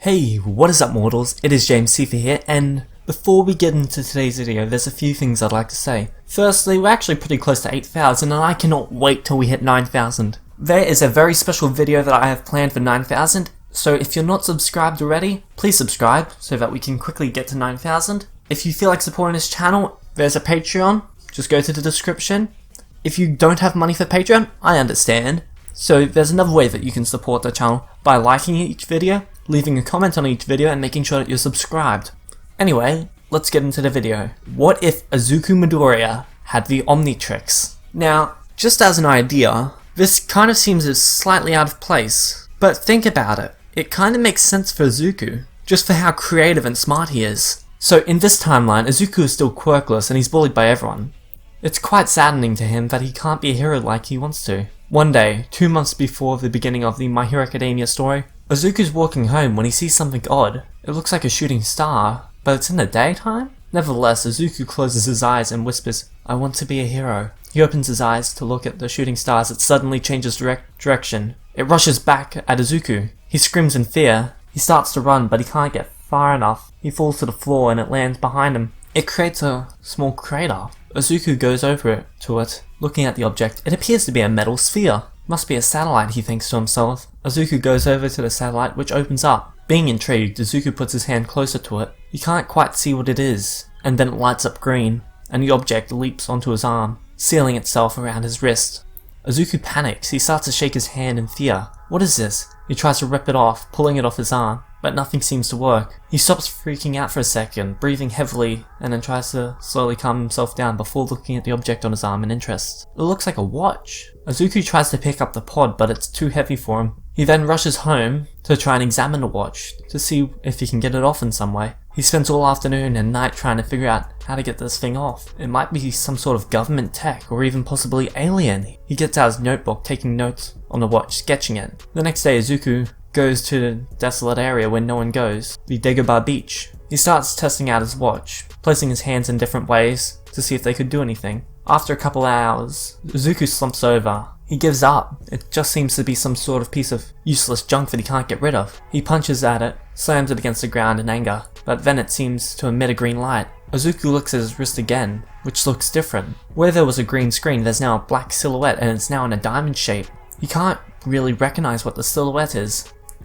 Hey, what is up mortals? It is Cfer here, and before we get into today's video, there's a few things I'd like to say. Firstly, we're actually pretty close to 8,000 and I cannot wait till we hit 9,000. There is a very special video that I have planned for 9,000, so if you're not subscribed already, please subscribe so that we can quickly get to 9,000. If you feel like supporting this channel, there's a Patreon, just go to the description. If you don't have money for Patreon, I understand. So there's another way that you can support the channel by liking each video, leaving a comment on each video and making sure that you're subscribed. Anyway, let's get into the video. What if Izuku Midoriya had the Omnitrix? Now, just as an idea, this kind of seems slightly out of place, but think about it. It kind of makes sense for Izuku, just for how creative and smart he is. So in this timeline, Izuku is still quirkless and he's bullied by everyone. It's quite saddening to him that he can't be a hero like he wants to. One day, 2 months before the beginning of the My Hero Academia story, Izuku's walking home when he sees something odd. It looks like a shooting star, but it's in the daytime? Nevertheless, Izuku closes his eyes and whispers, "I want to be a hero." He opens his eyes to look at the shooting star as it suddenly changes direction. It rushes back at Izuku. He screams in fear. He starts to run, but he can't get far enough. He falls to the floor and it lands behind him. It creates a small crater. Izuku goes over to it, looking at the object. It appears to be a metal sphere. Must be a satellite, he thinks to himself. Izuku goes over to the satellite, which opens up. Being intrigued, Izuku puts his hand closer to it. He can't quite see what it is, and then it lights up green, and the object leaps onto his arm, sealing itself around his wrist. Izuku panics. He starts to shake his hand in fear. What is this? He tries to rip it off, pulling it off his arm, but nothing seems to work. He stops freaking out for a second, breathing heavily, and then tries to slowly calm himself down before looking at the object on his arm in interest. It looks like a watch. Izuku tries to pick up the pod, but it's too heavy for him. He then rushes home to try and examine the watch, to see if he can get it off in some way. He spends all afternoon and night trying to figure out how to get this thing off. It might be some sort of government tech, or even possibly alien. He gets out his notebook, taking notes on the watch, sketching it. The next day, Izuku goes to the desolate area where no one goes, the Deku beach. He starts testing out his watch, placing his hands in different ways to see if they could do anything. After a couple hours, Izuku slumps over. He gives up. It just seems to be some sort of piece of useless junk that he can't get rid of. He punches at it, slams it against the ground in anger, but then it seems to emit a green light. Izuku looks at his wrist again, which looks different. Where there was a green screen, there's now a black silhouette and it's now in a diamond shape. He can't really recognize what the silhouette is.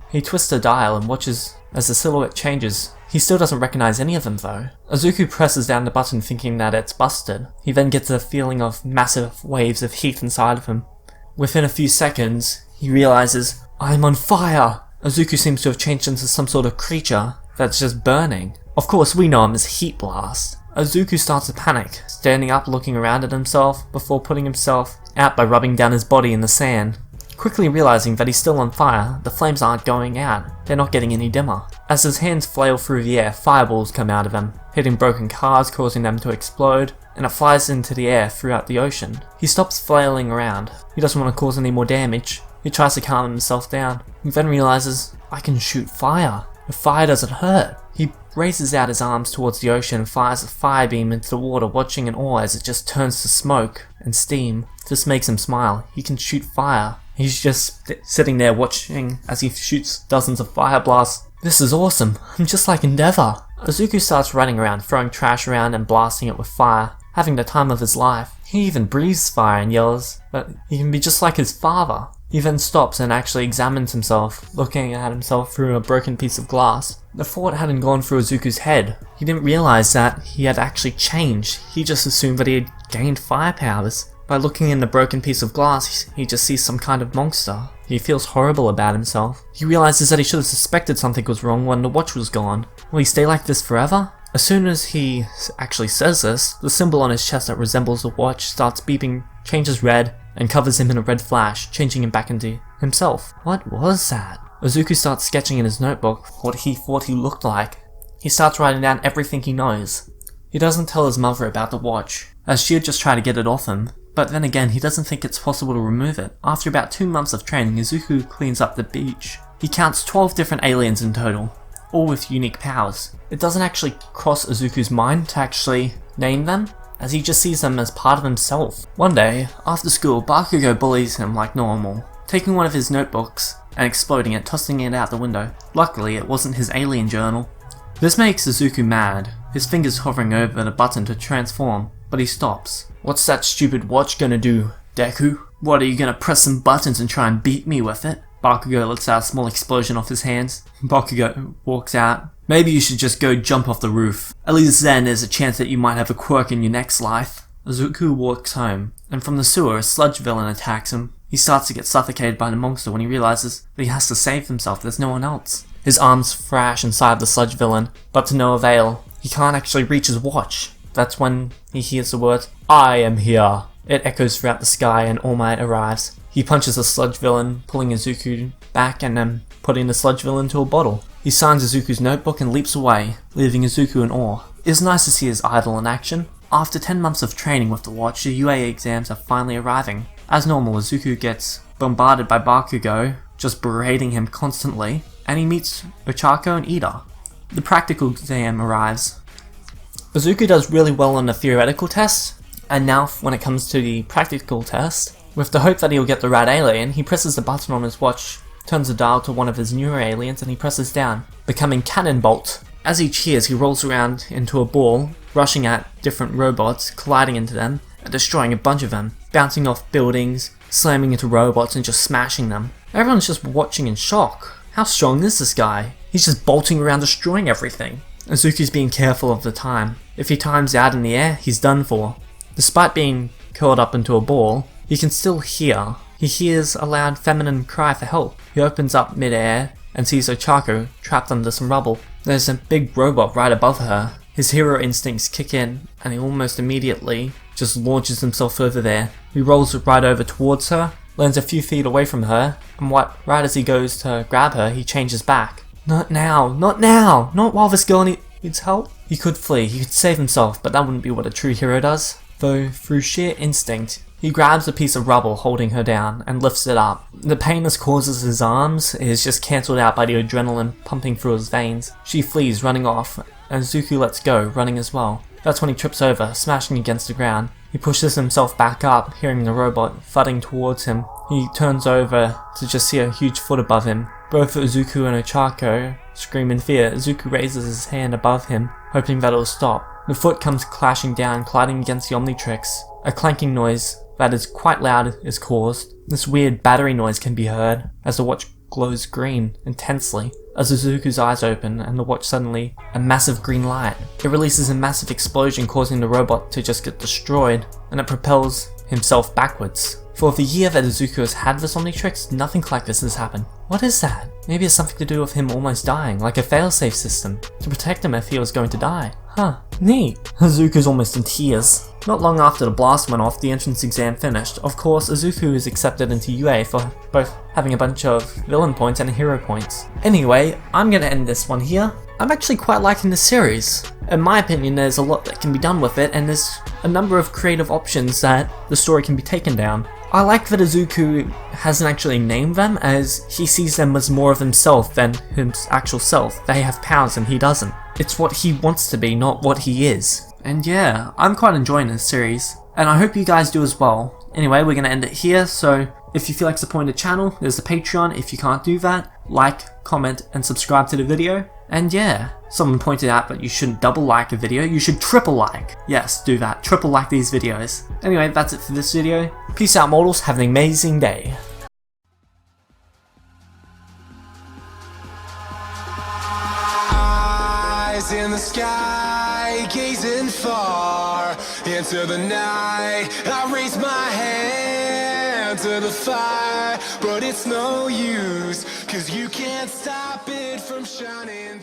He twists the dial and watches as the silhouette changes. He still doesn't recognize any of them though. Izuku presses down the button thinking that it's busted. He then gets a feeling of massive waves of heat inside of him. Within a few seconds, he realizes, "I'm on fire!" Izuku seems to have changed into some sort of creature that's just burning. Of course, we know him as Heat Blast. Izuku starts to panic, standing up looking around at himself before putting himself out by rubbing down his body in the sand. Quickly realizing that he's still on fire, the flames aren't going out. They're not getting any dimmer. As his hands flail through the air, fireballs come out of him, hitting broken cars, causing them to explode, and it flies into the air throughout the ocean. He stops flailing around. He doesn't want to cause any more damage. He tries to calm himself down. He then realizes, "I can shoot fire. The fire doesn't hurt." He raises out his arms towards the ocean and fires a fire beam into the water, watching in awe as it just turns to smoke and steam. This makes him smile. He can shoot fire. He's just sitting there watching as he shoots dozens of fire blasts. This is awesome. I'm just like Endeavor. Izuku starts running around, throwing trash around and blasting it with fire, having the time of his life. He even breathes fire and yells that he can be just like his father. He then stops and actually examines himself, looking at himself through a broken piece of glass. The thought hadn't gone through Izuku's head. He didn't realize that he had actually changed. He just assumed that he had gained fire powers. By looking in the broken piece of glass, he just sees some kind of monster. He feels horrible about himself. He realizes that he should have suspected something was wrong when the watch was gone. Will he stay like this forever? As soon as he actually says this, the symbol on his chest that resembles the watch starts beeping, changes red, and covers him in a red flash, changing him back into himself. What was that? Izuku starts sketching in his notebook what he thought he looked like. He starts writing down everything he knows. He doesn't tell his mother about the watch, as she'd just try to get it off him. But then again, he doesn't think it's possible to remove it. After about 2 months of training, Izuku cleans up the beach. He counts 12 different aliens in total, all with unique powers. It doesn't actually cross Izuku's mind to actually name them, as he just sees them as part of himself. One day, after school, Bakugo bullies him like normal. Taking one of his notebooks, and exploding it, tossing it out the window. Luckily, it wasn't his alien journal. This makes Izuku mad, his fingers hovering over the button to transform, but he stops. What's that stupid watch gonna do, Deku? What, are you gonna press some buttons and try and beat me with it? Bakugo lets out a small explosion off his hands. Bakugo walks out. Maybe you should just go jump off the roof. At least then there's a chance that you might have a quirk in your next life. Izuku walks home, and from the sewer a sludge villain attacks him. He starts to get suffocated by the monster when he realizes that he has to save himself, there's no one else. His arms thrash inside the sludge villain, but to no avail. He can't actually reach his watch. That's when he hears the words, "I am here." It echoes throughout the sky and All Might arrives. He punches the sludge villain, pulling Izuku back and then putting the sludge villain into a bottle. He signs Izuku's notebook and leaps away, leaving Izuku in awe. It's nice to see his idol in action. After 10 months of training with the watch, the UA exams are finally arriving. As normal, Izuku gets bombarded by Bakugo, just berating him constantly, and he meets Ochako and Ida. The practical exam arrives. Izuku does really well on the theoretical test, and now when it comes to the practical test, with the hope that he'll get the right alien, he presses the button on his watch, turns the dial to one of his newer aliens, and he presses down, becoming Cannonbolt. As he cheers, he rolls around into a ball, rushing at different robots, colliding into them, and destroying a bunch of them, bouncing off buildings, slamming into robots and just smashing them. Everyone's just watching in shock. How strong is this guy? He's just bolting around destroying everything. Izuku's being careful of the time. If he times out in the air, he's done for. Despite being curled up into a ball, he can still hear. He hears a loud feminine cry for help. He opens up mid-air and sees Ochako trapped under some rubble. There's a big robot right above her. His hero instincts kick in and he almost immediately just launches himself over there. He rolls right over towards her, lands a few feet away from her, and right as he goes to grab her, he changes back. Not now, not now, not while this girl needs help. He could flee, he could save himself, but that wouldn't be what a true hero does. Though, through sheer instinct, he grabs a piece of rubble holding her down and lifts it up. The pain this causes his arms is just cancelled out by the adrenaline pumping through his veins. She flees, running off, and Izuku lets go, running as well. That's when he trips over, smashing against the ground. He pushes himself back up, hearing the robot thudding towards him. He turns over to just see a huge foot above him. Both Izuku and Ochako scream in fear. Izuku raises his hand above him, hoping that it'll stop. The foot comes clashing down, colliding against the Omnitrix. A clanking noise that is quite loud is caused. This weird battery noise can be heard as the watch glows green intensely. As Izuku's eyes open and the watch suddenly a massive green light. It releases a massive explosion, causing the robot to just get destroyed, and it propels himself backwards. For the year that Izuku has had this Omnitrix, nothing like this has happened. What is that? Maybe it's something to do with him almost dying, like a failsafe system, to protect him if he was going to die. Huh, neat. Izuku's almost in tears. Not long after the blast went off, the entrance exam finished. Of course, Izuku is accepted into UA for both having a bunch of villain points and hero points. Anyway, I'm gonna end this one here. I'm actually quite liking this series. In my opinion, there's a lot that can be done with it, and there's a number of creative options that the story can be taken down. I like that Izuku hasn't actually named them, as he sees them as more of himself than his actual self. They have powers and he doesn't. It's what he wants to be, not what he is. And yeah, I'm quite enjoying this series, and I hope you guys do as well. Anyway, we're going to end it here, so if you feel like supporting the channel, there's the Patreon. If you can't do that, like, comment, and subscribe to the video. And yeah, someone pointed out that you shouldn't double like a video, you should triple like. Yes, do that, triple like these videos. Anyway, that's it for this video. Peace out, mortals, have an amazing day. Eyes in the sky, gazing far into the night. I raise my hand to the fire, but it's no use, 'cause you can't stop it from shining.